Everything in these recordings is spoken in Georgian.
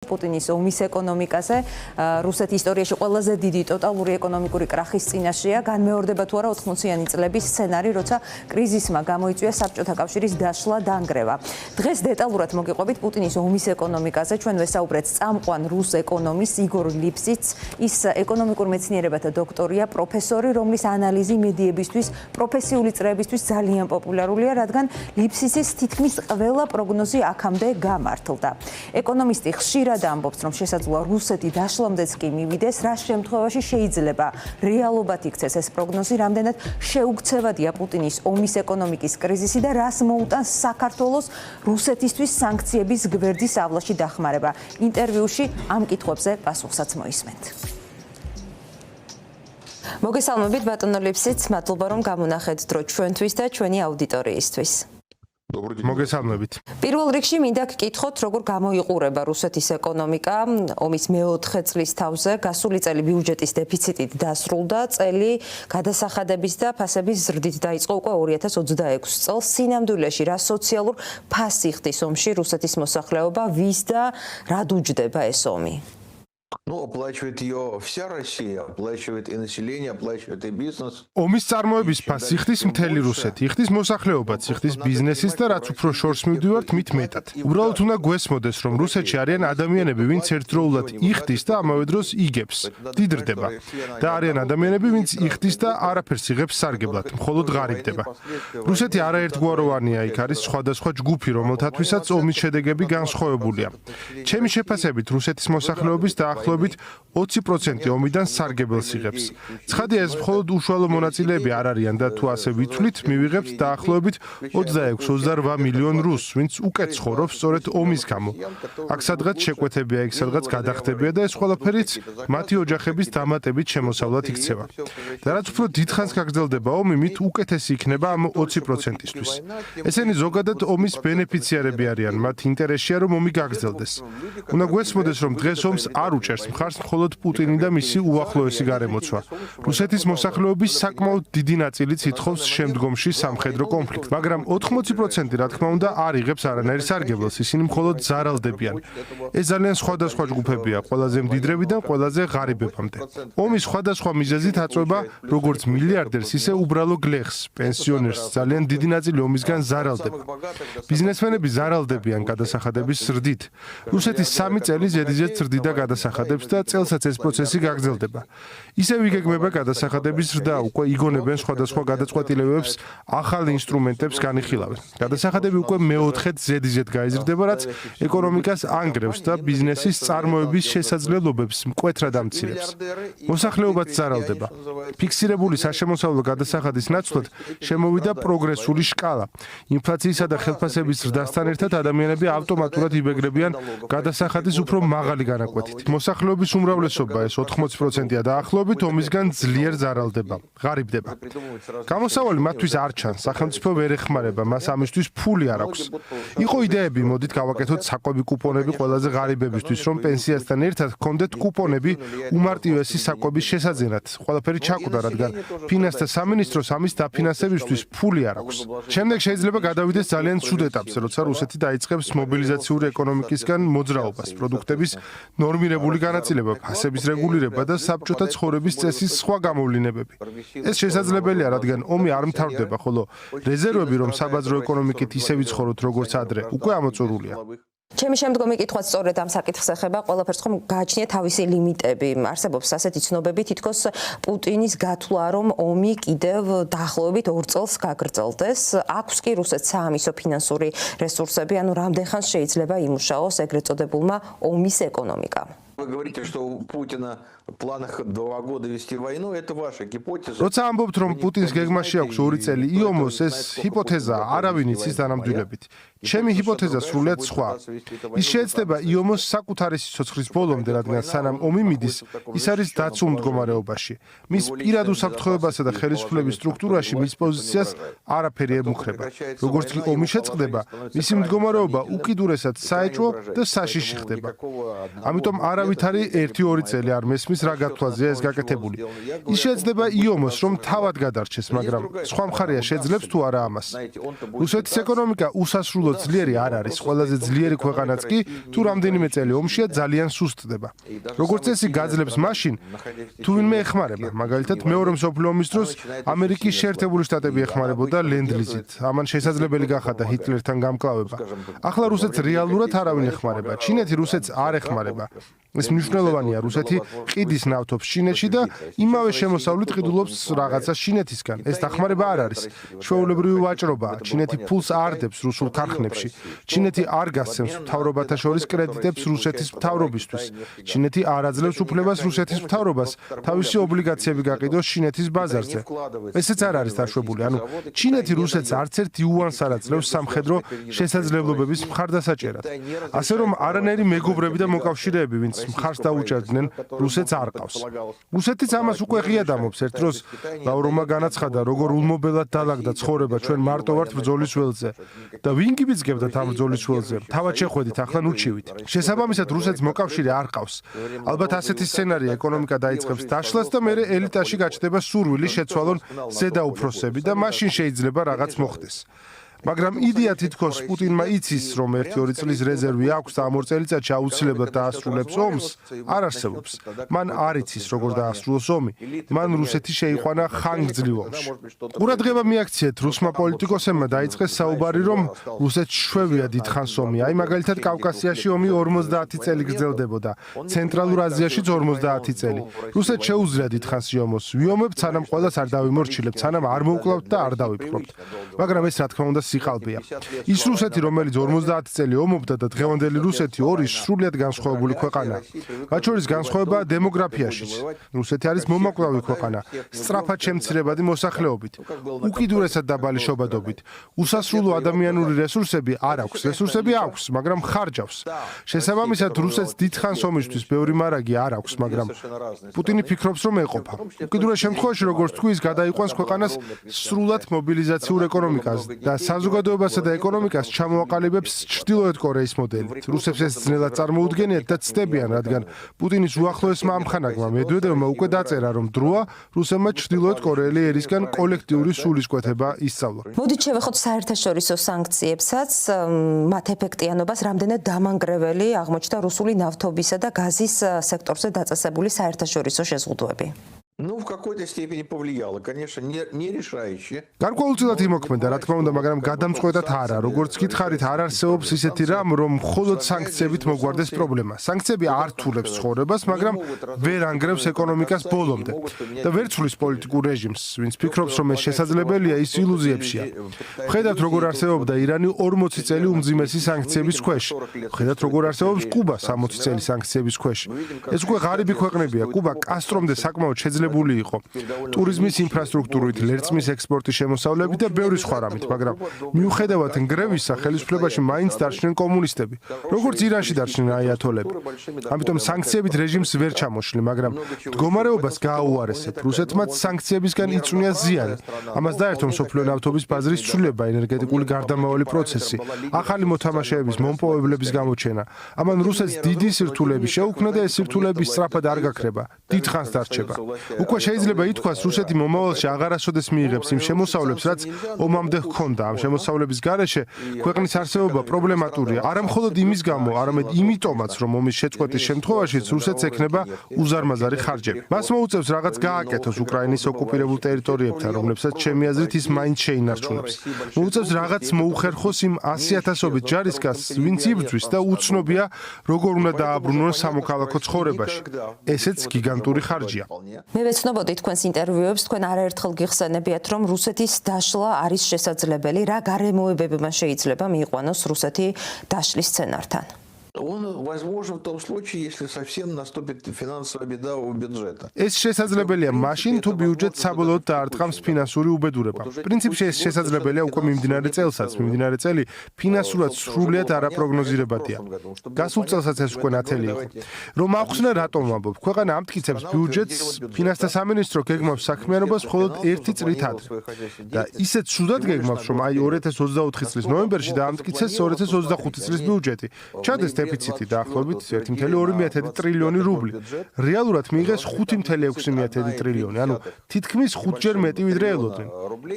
პუტინის ომის ეკონომიკაზე რუსეთის ისტორიაში ყველაზე დიდი ტოტალური ეკონომიკური კრახის წინაშეა. განმეორდება თუ არა 80-იანი წლების სცენარი, როცა კრიზისმა გამოიწვია საბჭოთა კავშირის დაშლა, დანგრევა. დღეს დეტალურად მოგიყვებით პუტინის ომის ეკონომიკაზე. ჩვენ ვესაუბრეთ წამყვან რუს ეკონომისტ იგორ ლიფსიც. ის ეკონომიკურ მეცნიერებათა დოქტორია, პროფესორი, რომლის ანალიზი მედიებისთვის, პროფესიული წრეებისთვის ძალიან პოპულარულია, რადგან ლიფსიცის თითქმის ყველა პროგნოზი აქამდე გამართლდა. ეკონომისტი ხშირად ამბობს, რომ შესაძლოა რუსეთი დაშლამდეც კი მივიდეს, რა შემთხვევაში შეიძლება რეალობად იქცეს ეს პროგნოზი, რამდენად შეუქცევადია პუტინის ომის ეკონომიკის კრიზისი და რას მოუტანს საქართველოს რუსეთისთვის სანქციების გვერდის ავლაში დახმარება. ინტერვიუში ამ კითხვებზე პასუხსაც მოისმენთ. მოგესალმებით ბატონო ლიფსიც, მადლობა რომ გამონახეთ დრო ჩვენთვის და ჩვენი აუდიტორიისთვის. მოგესალმებით. პირველ რიგში მინდა გკითხოთ, როგორ გამოიყურება რუსეთის ეკონომიკა ომის მეოთხე წლის თავზე. გასული წელი ბიუჯეტის დეფიციტით დასრულდა, წელი გადასახადების და ფასების ზრდით დაიწყო უკვე 2026 წელს. სინამდვილეში რა соციალურ ფასს იხდის ომში რუსეთის მოსახლეობა, ვის და რად უჯდება ეს ომი? Оплачивает ее вся Россия, оплачивает и население, оплачивает и бизнес. ომის წარმოების ფასს იხდის მთელი რუსეთი, იხდის მოსახლეობაც, იხდის ბიზნესის და რაც უფრო შორს მივდივართ, მით მეტად. უბრალოდ უნდა გვესმოდეს, რომ რუსეთში არიან ადამიანები, ვინც ერთდროულად იხდის და ამავე დროს იგებს, დიდრდება. და არიან ადამიანები, ვინც იხდის და არაფერს იღებს სარგებლად, მხოლოდ ღარიბდება. რუსეთი არაერთგვაროვანია, იქ არის სხვადასხვა ჯგუფი, რომელთათვისაც ომის შედეგები განსხვავებულია. ჩემი შეფასებით, რუსეთის მოსახლეობის დაახლოებით 20% ომიდან სარგებელს იღებს. ცხადია, ეს მხოლოდ უშუალო მონაწილეები არ არიან და თუ ასე ვითვლით, მივიღებთ დაახლოებით 26-28 მილიონ რუსს, ვინც უკეთ ცხოვრობს სწორედ ომის გამო. აქ სადღაც შეკვეთებია, იქ სადღაც გადახდებია და ეს ყველაფერიც მათი ოჯახების დამატებით შემოსავლად იქცევა. და რაც უფრო დიდხანს გაგრძელდება ომი, მით უკეთესი იქნება ამ 20%-ისთვის. ესენი ზოგადად ომის ბენეფიციარები არიან, მათ ინტერესია რომ ომი გაგრძელდეს. უნდა გვესმოდეს, რომ დღეს ომს არ უჭერს მხარს მხოლოდ პუტინი და მისი უახლოესი გარემოცვა. რუსეთის მოსახლეობის საკმაოდ დიდი ნაწილი ითხოვს შემდგომში სამხედრო კონფლიქტს, მაგრამ 80% რა თქმა უნდა არ იღებს არანაირ სარგებლოს, ისინი მხოლოდ ზარალდებიან. ეს ძალიან სხვადასხვა ჯგუფებია, ყველაზე მდიდრებიდან ყველაზე ღარიბებამდე. ომის სხვადასხვა მიზეზით აწვება როგორც მილიარდერს, ისე უბრალო გლეხს, პენსიონერს, ძალიან დიდი ნაწილი ომისგან ზარალდება. ბიზნესმენები ზარალდებიან გადასახადების ზრდით. რუსეთის 3 წელი ზედიზედ ზრდიდა გადასახადებს და წელსაც ეს პროცესი გაგრძელდება. ისევ იგეგმება გადასახადების ზრდა, უკვე იგონებენ სხვადასხვა გადაწყვეტილებებს, ახალ ინსტრუმენტებს განიხილავენ. გადასახადები უკვე მეოთხედ ზედიზედ გაიზრდება, რაც ეკონომიკას ანგრევს და ბიზნესის წარმოების შესაძლებლობებს მკვეთრად ამცირებს. მოსახლეობაც ზარალდება. ფიქსირებული საშემოსავლო გადასახადის ნაცვლად შემოვიდა პროგრესული შკალა. ინფლაციისა და ხელფასების ზრდასთან ერთად ადამიანები ავტომატურად იბეგრებიან გადასახადის უფრო მაღალი განაკვეთით. მოსახლეობის უმრავლესობა, ეს 80%-ია დაახლოებით, ომისგან ძლიერ ზარალდება, ღარიბდება. გამოსავალი მათთვის არ ჩანს, სახელმწიფო ვერ ეხმარება, მას ამისთვის ფული არ აქვს. იყო იდეები, მოდით გავაკეთოთ საკვები კუპონები ყველაზე ღარიბებისთვის, რომ პენსიასთან ერთად ჰქონდეთ კუპონები უმარტივესი საკვების შესაძენად. ყველაფერი ჩაკვდა, რადგან ფინანსთა სამინისტროს ამის დაფინანსებისთვის ფული არ აქვს. შემდეგ შეიძლება გადავიდეს ძალიან ცუდ ეტაპზე, როცა რუსეთი დაიწყებს მობილიზაციური ეკონომიკისგან მოძრაობას, პროდუქტების ნორმირებული განაწილება, ფასების რეგულირება და საბჭოთა ცხოვრების წესის სხვა გამოვლინებები. ეს შესაძლებელია, რადგან ომი არ მთავრდება, ხოლო რეზერვები, რომ საბაზრო ეკონომიკით ისე ვიცხოვროთ, როგორც ადრე, უკვე ამოწურულია. ჩემი შემდგომი კითხვაც სწორედ ამ საკითხს ეხება, ყველაფერს ხომ გააჩნია თავისი ლიმიტები. არსებობს ასეთი ცნობები, თითქოს პუტინის გათვლა, რომ ომი კიდევ დაახლოებით 2 წელს გაგრძელდეს. აქვს კი რუსეთს საამისო ფინანსური რესურსები, ანუ რამდენ ხანს შეიძლება იმუშაოს ეგრეთ წოდებულმა ომის ეკონომიკამ. Вы говорите, что у Путина в планах 2 года вести войну, это ваша гипотеза. როცა ამბობთ, რომ პუტინს გეგმაში აქვს 2 წელი იომოს, ეს ჰიპოთეზაა, არავინ იცის დანამდვილებით. ჩემი ჰიპოთეზა სრულიად სხვა. ის შეეცდება იომოს საკუთარი სიცოცხლის ბოლომდე, რადგან სანამ ომი მიდის, ის არის დაცულ მდგომარეობაში. მის პირად უსაფრთხოებასა და ხელისუფლების სტრუქტურაში მის პოზიციას არაფერი ემუქრება. როგორც კი ომი შეწყდება, მისი მდგომარეობა უკიდურესად საეჭვო და საშიში ხდება. ამიტომ არავინ არავითარი 1-2 წელი არ მესმის რა გათვლაზეა ეს გაკეთებული. ის შეიძლება იომოს რომ თავად გადარჩეს, მაგრამ სხვა მხარეა შეძლებს თუ არა ამას. რუსეთის ეკონომიკა უსასრულოდ ძლიერი არ არის, ყველაზე ძლიერი ქვეყანაც კი თუ რამდენიმე წელი ომშია ძალიან სუსტდება. როგორც წესი გაძლებს მაშინ, თუ ვინმე ეხმარება. მაგალითად, მეორე მსოფლიო ომის დროს ამერიკის შეერთებული შტატები ეხმარებოდა ლენდლიზით. ამან შესაძლებელი გახადა ჰიტლერთან გამკლავება. ახლა რუსეთს რეალურად არავინ ეხმარება. ჩინეთი რუსეთს არ ეხმარება. ეს მნიშვნელოვანია, რუსეთი ყიდის ნავთობს ჩინეთში და იმავე შემოსავლით ყიდულობს რაღაცას ჩინეთისგან. ეს დახმარება არ არის. ჩვეულებრივი ვაჭრობაა. ჩინეთი ფულს არ დებს რუსულ ქარხნებში. ჩინეთი არ გასცემს მთავრობათა შორის კრედიტებს რუსეთის მთავრობისთვის. ჩინეთი არ აძლევს უფლებას რუსეთის მთავრობას თავისი ობლიგაციები გაყიდოს ჩინეთის ბაზარზე. ესეც არ არის დაშვებული. ანუ ჩინეთი რუსეთს არც ერთ იუანს არ აძლევს სამხედრო შესაძლებლობების მხარდასაჭერად. ასე რომ არანაირი მეგობრები და მოკავშირეები, ვინც მხარს დაუჭერდნენ, რუსეთს არ ყავს. რუსეთიც ამას უკვე ღია დამობს. ერთ დროს ლავროვმა განაცხადა, როგორ ულმობელად დაალაგდა ცხოვრება, ჩვენ მარტო ვართ ბრძოლის ველზე და ვინ გიბიძგებდათ ამ ბრძოლის ველზე? თავად შეხვედით, ახლა ნუჩივით. შესაბამისად, რუსეთს მოკავშირე არ ყავს. ალბათ ასეთი სცენარია, ეკონომიკა დაიწყებს დაშლას და მერე ელიტაში გაჩნდება სურვილი შეცვალონ ზედაუფროსები და მაშინ შეიძლება რაღაც მოხდეს. მაგრამ იდეა თითქოს პუტინმა იცის, რომ 1-2 წლის რეზერვი აქვს და ამ 2 წელიწადში აუცილებლად დაასრულებს ომს, არ არსებობს. მან არ იცის, როგორ დაასრულოს ომი. მან რუსეთი შეიყვანა ხანგრძლივ ომში. ყურადღება მიაქციეთ რუსმა პოლიტიკოსებმა დაიწყეს საუბარი, რომ რუსეთს შვევია დიდხანს ომი. აი მაგალითად კავკასიაში ომი 50 წელი გრძელდებოდა, ცენტრალურ აზიაშიც 50 წელი. რუსეთს შეუძლია დიდხანს იომოს. ვიომებთ, სანამ ყველას არ დავიმორჩილებთ, სანამ არ მოვკლავთ და არ დავიფრობთ. მაგრამ ეს რა თქმა უნდა სიყალბეა. ის რუსეთი, რომელიც 50 წელი ომობდა და დღევანდელი რუსეთი ორი სრულიად განსხვავებული ქვეყანაა. მათ შორის განსხვავებაა დემოგრაფიაშიც. რუსეთი არის მომაკვდავი ქვეყანა, სწრაფად შემცირებადი მოსახლეობით, უკიდურესად დაბალი შობადობით. უსასრულო ადამიანური რესურსები არ აქვს. რესურსები აქვს, მაგრამ ხარჯავს. შესაბამისად, რუსეთს დიდხანს ომისთვის ბევრი მარაგი არ აქვს, მაგრამ პუტინი ფიქრობს, რომ ეყოფა. უკიდურეს შემთხვევაში, როგორც თქვი, ის გადაიყვანს ქვეყანას სრულად მობილიზაციურ ეკონომიკას და საზოგადოებასა და ეკონომიკას ჩამოაყალიბებს ჩრდილოეთ კორეის მოდელით. რუსებს ეს ძნელად წარმოუდგენიათ და ცდებიან, რადგან პუტინის უახლოესმა ამხანაგმა მედვედევმა უკვე დაწერა, რომ დროა რუსებმა ჩრდილოეთ კორეელი ერისგან კოლექტიური სულისკვეთება ისწავლონ. მოდით შევეხოთ საერთაშორისო სანქციებსაც, მათ ეფექტიანობას რამდენად დამანგრეველი აღმოჩნდა რუსული ნავთობისა და გაზის სექტორზე დაწესებული საერთაშორისო შეზღუდვები. Ну, в какой-то степени повлияло, конечно, не решающе. გარკვეულწილად იმოქმედა, რა თქმა უნდა, მაგრამ გადამწყვეტად არა. როგორც გითხარით, არ არსებობს ისეთი რამ, რომ მხოლოდ სანქციებით მოგვარდეს პრობლემა. სანქციები არ თულებს ცხოვრებას, მაგრამ ვერ ანგრევს ეკონომიკას ბოლომდე და ვერ ცვლის პოლიტიკურ რეჟიმს. ვინც ფიქრობს, რომ ეს შესაძლებელია, ის ილუზიებშია. ხედავთ, როგორ არსებობდა ირანი 40 წელი უმძიმესი სანქციების ქვეშ. ხედავთ, როგორ არსებობს კუბა 60 წელი სანქციების ქვეშ. ეს უკვე ღარიბი ქვეყნებია. კუბა კასტრომდე საკმაოდ შეძლებული იყო. ტურიზმის ინფრასტრუქტურით, ლერწმის ექსპორტის შემოსავლებით და ბევრი სხვა რამით, მაგრამ მიუხედავად ნგრევისა, ხელისუფლებაში მაინც დარჩნენ კომუნისტები, როგორც ირანში დარჩნენ აიათოლები. ამიტომ სანქციებით რეჟიმს ვერ ჩამოშლი, მაგრამ მდგომარეობას გააუარესებ. რუსეთმაც სანქციებისგან იწვნია ზიანი. ამას დაერთო მსოფლიო ნავთობის ბაზრის ცვლილება, ენერგეტიკული გარდამავალი პროცესი, ახალი მოთამაშეების, მომპოვებლების გამოჩენა. ამან რუსეთს დიდი სირთულეები შეუქმნა და ეს სირთულეები სწრაფად არ გაქრება, დიდხანს დარჩება. უკვე შეიძლება ითქვას, რუსეთი მომავალში აღარასოდეს მიიღებს იმ შემოსავლებს, რაც ომამდე ჰქონდა. ამ შემოსავლების გარეშე ქვეყნის არსებობა პრობლემატურია. არა მხოლოდ იმის გამო, არამედ იმიტომაც, რომ ომის შეწყვეტის შემთხვევაშიც რუსეთს ექნება უზარმაზარი ხარჯები. მას მოუწევს რაღაც გააკეთოს უკრაინის ოკუპირებულ ტერიტორიებთან, რომლებსაც ჩემი აზრით ის მაინც შეინარჩუნებს. მოუწევს რაღაც მოუხერხოს იმ 100,000-ობით ჯარისკაცს, ვინც იბრძვის და უცნობია, როგორ უნდა დააბრუნონ სამოქალაქო ცხოვრებაში. ესეც გიგანტური ხარჯია. მე ვეცნობოდი თქვენს ინტერვიუებს, თქვენ არაერთხელ გიხსენებიათ, რომ რუსეთის დაშლა არის შესაძლებელი, რა გარემოებებმა შეიძლება მიიყვანოს რუსეთი დაშლის სცენართან. Он возможен в том случае, если совсем наступит финансовая беда у бюджета. ეს შესაძლებელია მაშინ, თუ ბიუჯეტს საბოლოოდ დაარტყამს ფინანსური უბედურება. პრინციპში ეს შესაძლებელია უკვე მიმდინარე წელსაც. მიმდინარე წელი ფინანსურად სრულიად არაპროგნოზირებადია. გასულ წელსაც ეს უკვე ნათელი იყო. რომ ახსნა რატომ ვამბობ? ქვეყანა ამტკიცებს ბიუჯეტს, ფინანსთა სამინისტრო გეგმავს საქმიანობას მხოლოდ 1 წლით ადრე. და ისეთ ცუდად გეგმავს, რომ აი 2024 წლის ნოემბერში დაამტკიცეს 2025 წლის ბიუჯეტი. ჩადეს დეფიციტი დაახლოებით 1,2 ტრილიონი რუბლი. რეალურად მიიღეს 5,6 ტრილიონი, ანუ თითქმის 5-ჯერ მეტი ვიდრე ელოდნენ.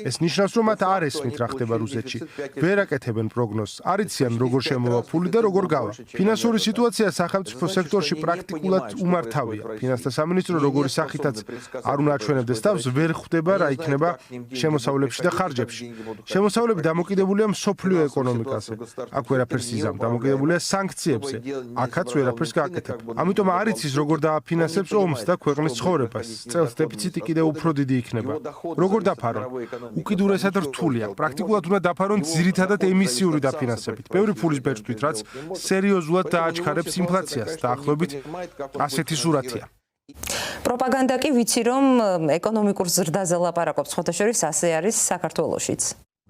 ეს ნიშნავს, რომ მათ არ ესმით რა ხდება რუსეთში. ვერ აკეთებენ პროგნოზს, არ იციან როგორ შემოვა ფული და როგორ გავა. ფინანსური სიტუაცია სახელმწიფო სექტორში პრაქტიკულად უმართავია. ფინანსთა სამინისტრო როგორი სახითაც არ უნდა აჩვენებდეს თავს, ვერ ხვდება რა იქნება შემოსავლებში და ხარჯებში. შემოსავლები დამოკიდებულია მსოფლიო ეკონომიკაზე. აქ ვერაფერს იზამ, დამოკიდებულია სანქციებზე. აქაც ვერაფერს გააკეთებ. ამიტომ არ იცის როგორ დააფინანსებს ომს და ქვეყნის ცხოვრებას. წელს დეფიციტი კიდევ უფრო დიდი იქნება. როგორ დაფარონ? უკიდურესად რთულია. პრაქტიკულად უნდა დაფარონ ძირითადად ემისიური დაფინანსებით. ბევრი ფულის ბეჭდვით, რაც სერიოზულად დააჩქარებს ინფლაციას. დაახლოებით ასეთი სურათია. პროპაგანდა კი ვიცი რომ ეკონომიკურ ზრდაზე ლაპარაკობს, სხვათა შორის ასე არის საქართველოშიც.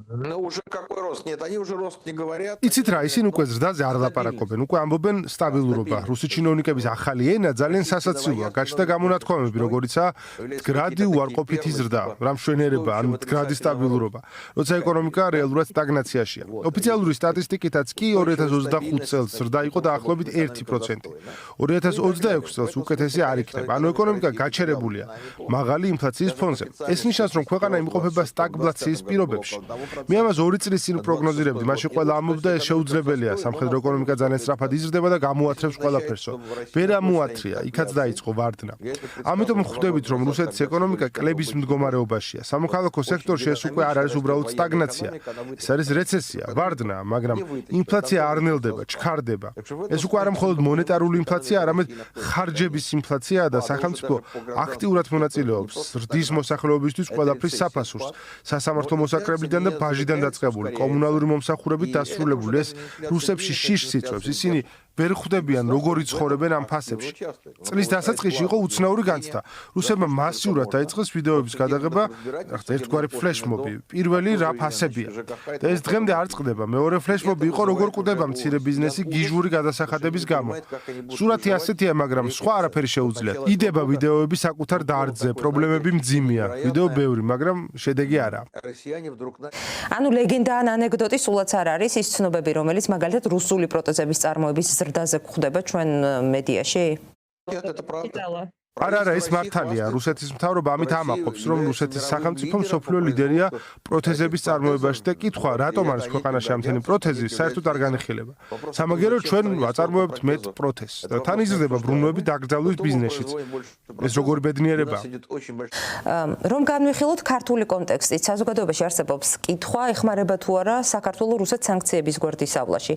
Ну уже какой рост? Нет, они уже рост не говорят. იცით რა, ისინი უკვე ზრდაზე არ ლაპარაკობენ, უკვე ამბობენ სტაბილურობა. რუსი ჩინოვნიკების ახალი ენა ძალიან სასაცილოა. გაჩნდა გამონათქვამები, როგორიცაა მდგრადი უარყოფითი ზრდა, რამშვენიერება, ან მდგრადი სტაბილურობა. როცა ეკონომიკა რეალურად სტაგნაციაშია. ოფიციალური სტატისტიკითაც კი 2025 წელს ზრდა იყო დაახლოებით 1%. 2026 წელს უკეთესი არ იქნება. ანუ ეკონომიკა გაჩერებულია მაღალი ინფლაციის ფონზე. ეს ნიშნავს, რომ ქვეყანა იმყოფება სტაგფლაციის პირობებში. მე ამას 2 წლის წინ პროგნოზირებდი, მაშინ ყველა ამბობდა ეს შეუძლებელია, სამხედრო ეკონომიკა ძალიან სწრაფად იზრდება და გამოათრებს ყველაფერსო. ვერ ამოათრია, იქაც დაიწყო ვარდნა. ამიტომ ხვდებით, რომ რუსეთის ეკონომიკა კლების მდგომარეობაშია. სამოქალაქო სექტორში ეს უკვე არ არის უბრალოდ სტაგნაცია. ეს არის რეცესია, ვარდნა, მაგრამ ინფლაცია არ ნელდება, ჩქარდება. ეს უკვე არა მხოლოდ მონეტარული ინფლაცია, არამედ ხარჯების ინფლაციაა და სახელმწიფო აქტიურად მონაწილეობს ზრდის მოსახლეობისთვის ყველაფრის საფასურს, სასამართლო მოსაკრებლიდან და ბაჟიდან დაწყებული, კომუნალური მომსახურებით დასრულებული. ეს რუსებში შიშს იწვევს. ისინი ვერ ხვდებიან როგორ იცხოვრებენ ამ ფასებში. წლის დასაწყისში იყო უცნაური განცდა. რუსებმა მასიურად დაიწყეს ვიდეოების გადაღება, ერთგვარი ფლეშმობი. პირველი რა ფასებია. და ეს დღემდე არ წყდება. მეორე ფლეშმობი იყო როგორ კვდება მცირე ბიზნესი გიჟური გადასახადების გამო. სურათი ასეთია, მაგრამ სხვა არაფერი შეუძლიათ. იდება ვიდეოები საკუთარ დარდზე, პრობლემები მძიმეა. ვიდეო ბევრი, მაგრამ შედეგი არა. ანუ ლეგენდა ან ანეკდოტი სულაც არ არის ის ცნობები, რომელიც მაგალითად რუსული პროტეზების წარმოების ზრდაზე გვხვდება ჩვენ მედიაში? Нет, это правда. არა, ეს მართალია. რუსეთის მთავრობა ამით ამაყობს, რომ რუსეთის სახელმწიფო მსოფლიო ლიდერია პროთეზების წარმოებაში და კითხვა, რატომ არის ქვეყანაში ამთენი პროთეზი, საერთოდ არ განიხილება. სამაგერო ჩვენ ვაწარმოებთ მეტ პროთეზს და თან იზრდება ბრუნვები დაკრძალვის ბიზნესშიც. ეს როგორი ბედნიერებაა. რომ განვიხილოთ ქართული კონტექსტით, საზოგადოებაში არსებობს კითხვა, ეხმარება თუ არა საქართველოს რუსეთ სანქციების გვერდის ავლაში.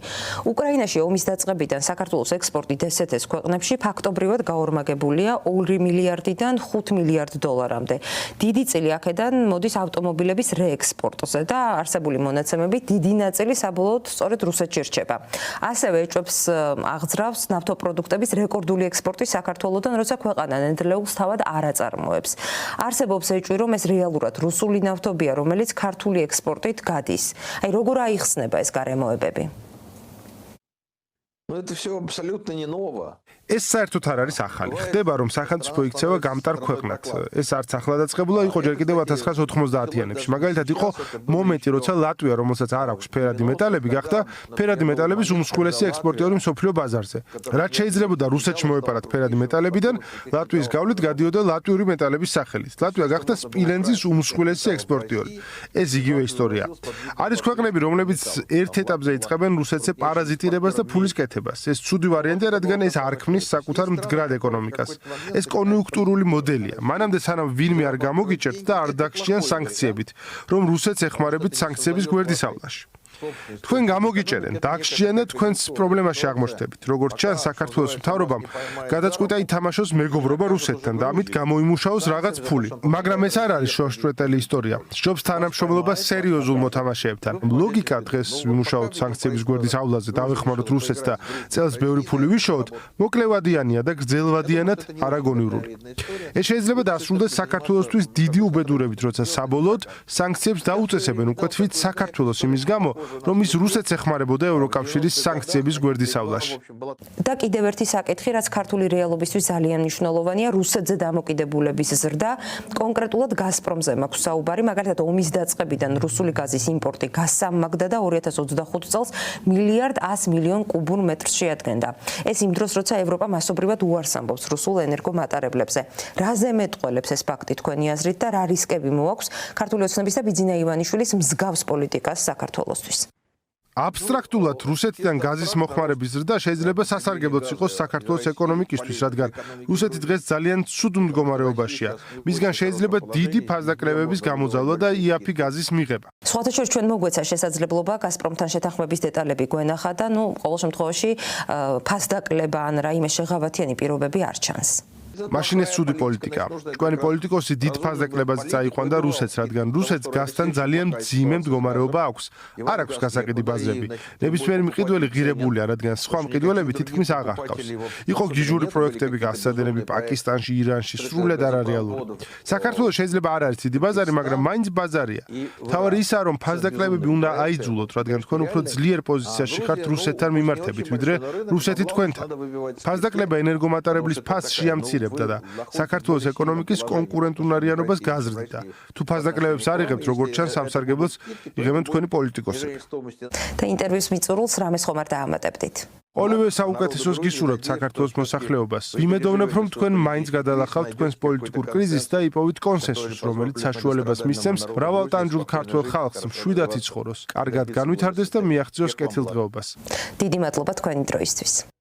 უკრაინაში ომის დაწყებიდან საქართველოს ექსპორტი DST-ს ქვეყნებში ფაქტობრივად გაორმაგებულია 2 მილიარდიდან 5 მილიარდ დოლარამდე. დიდი წილი აქედან მოდის ავტომობილების რეექსპორტზე და არსებული მონაცემებით დიდი ნაწილი საბოლოოდ სწორედ რუსეთში რჩება. ასევე ეჭვებს აღძრავს ნავთობპროდუქტების რეკორდული ექსპორტი საქართველოდან, როცა ქვეყანა ნედლეულს თავად არ აწარმოებს. არსებობს ეჭვი, რომ ეს რეალურად რუსული ნავთობია, რომელიც ქართული ექსპორტით გადის. აი როგორ აიხსნება ეს გარემოებები? Но это все абсолютно не ново. ეს საერთოდ არ არის ახალი. ხდება, რომ სახელმწიფო იქცევა გამტარ ქვეყნად. ეს არც ახლა დაწყებულა, იყო ჯერ კიდევ 1990-იანებში. მაგალითად, იყო მომენტი, როცა ლატვია, რომელსაც არ აქვს ფერადი მეტალები, გახდა ფერადი მეტალების უმსხვილესი ექსპორტიორი მსოფლიო ბაზარზე. რაც შეიძლებოდა რუსეთში მოეპარათ ფერადი მეტალებიდან, ლატვიის გავლით გადიოდა ლატვიური მეტალების სახელით. ლატვია გახდა სპილენძის უმსხვილესი ექსპორტიორი. ეს იგივე ისტორია. არის ქვეყნები, რომლებიც ერთ ეტაპზე იწყებენ რუსეთზე პარაზიტირებას და ფულის კეთებას. ეს ცუდი ვარიანტია, რადგან ეს არ ქმნის საკუთარ მდგრად ეკონომიკას. ეს კონიუნქტურული მოდელია. მანამდე სანამ ვინმე არ გამოგიჭერთ და არ დაგსჯიან სანქციებით, რომ რუსეთს ეხმარებით სანქციების გვერდის ავლაში. თქვენ გამოგიჭერენ, დაგსჯიან და თქვენს პრობლემაში აღმოჩნდებით. როგორც ჩანს, საქართველოს მთავრობამ გადაწყვიტა ითამაშოს მეგობრობა რუსეთთან და ამით გამოიმუშაოს რაღაც ფული. მაგრამ ეს არ არის შოშტვეტელი ისტორია. სჯობს თანამშრომლობა სერიოზულ მოთამაშეებთან. ლოგიკა დღეს ვიმუშაოთ სანქციების გვერდის ავლაზე, დავეხმაროთ რუსეთს და წელს ბევრი ფული ვიშოვოთ, მოკლევადიანია და გრძელვადიანად არაგონიურული. ეს შეიძლება დასრულდეს საქართველოსთვის დიდი უბედურებით, როცა საბოლოოდ სანქციებს დაუწესებენ უკვე თვით საქართველოს იმის გამო, რომ ის რუსეთს ეხმარებოდა ევროკავშირის სანქციების გვერდისავლაში. და კიდევ ერთი საკითხი, რაც ქართული რეალობისთვის ძალიან მნიშვნელოვანია, რუსეთზე დამოკიდებულების ზრდა, კონკრეტულად გაზპრომზე მაქვს საუბარი, მაგალითად ომის დაწყებიდან რუსული გაზის იმპორტი გასამაგდა და 2025 წელს 1,100,000,000 კუბურ მეტრს შეადგენდა. ეს იმ დროს, როცა ევროპა მასობრივად უარს ამბობს რუსულ ენერგომატარებლებზე. რაზე მეტყველებს ეს ფაქტი თქვენი აზრით და რა რისკები მოაქვს ქართული ოცნების და ბიძინა ივანიშვილის მსგავს პოლიტიკას საქართველოსთვის? აბსტრაქტულად რუსეთიდან გაზის მოხმარების ზრდა შეიძლება სასარგებლოც იყოს საქართველოს ეკონომიკისთვის, რადგან რუსეთი დღეს ძალიან ცუდ მდგომარეობაშია. მისგან შეიძლება დიდი ფასდაკლებების გამოძალვა და იაფი გაზის მიღება. სხვათა შორის ჩვენ მოგვეცა შესაძლებლობა გაზპრომთან შეთანხმების დეტალები გვენახა და ყოველ შემთხვევაში ფასდაკლება ან რაიმე შეღავათიანი პირობები არ ჩანს. მაშინ ეს ცუდი პოლიტიკაა. თქვენი პოლიტიკოსი დიდ ფასდაკლებაზე წაიყვანდა რუსეთს, რადგან რუსეთს გაზთან ძალიან მძიმე მდგომარეობა აქვს. არ აქვს გასაყიდი ბაზრები. ნებისმიერი მყიდველი ღირებულია, რადგან სხვა მყიდველები თითქმის აღარ ჰყავს. იყო გიჟური პროექტები გასადენები პაკისტანში, ირანში, სრულად არარეალური. საქართველოს შეიძლება არ არის დიდი ბაზარი, მაგრამ მაინც ბაზარია. თავარი ისაა, რომ ფასდაკლებები უნდა აიძულოთ, რადგან თქვენ უფრო ძლიერ პოზიციაში ხართ რუსეთთან მიმართებით, ვიდრე რუსეთი თქვენთან. ფასდაკლება ენერგომატარებლის ფასს შეამცირებდა და საქართველოს ეკონომიკის კონკურენტუნარიანობას გაზრდიდა. თუ ფასდაკლებებს არ იღებთ, როგორც ჩანს, სამსარგებლოს იღებენ თქვენი პოლიტიკოსები. და ინტერვიუს მიწურულს რამეს ხომ არ დაამატებდით? ოლივე საუკეთესოს გისურვებთ საქართველოს მოსახლეობას. ვიმედოვნებ, რომ თქვენ მაინც გადალახავთ თქვენს პოლიტიკურ კრიზისს და იპოვით კონსენსუსს, რომელიც საშუალებას მისცემს მრავალტანჯულ ქართველ ხალხს მშვიდად იცხოვროს, კარგად განვითარდეს და მიაღწიოს კეთილდღეობას. დიდი მადლობა თქვენი დროისთვის.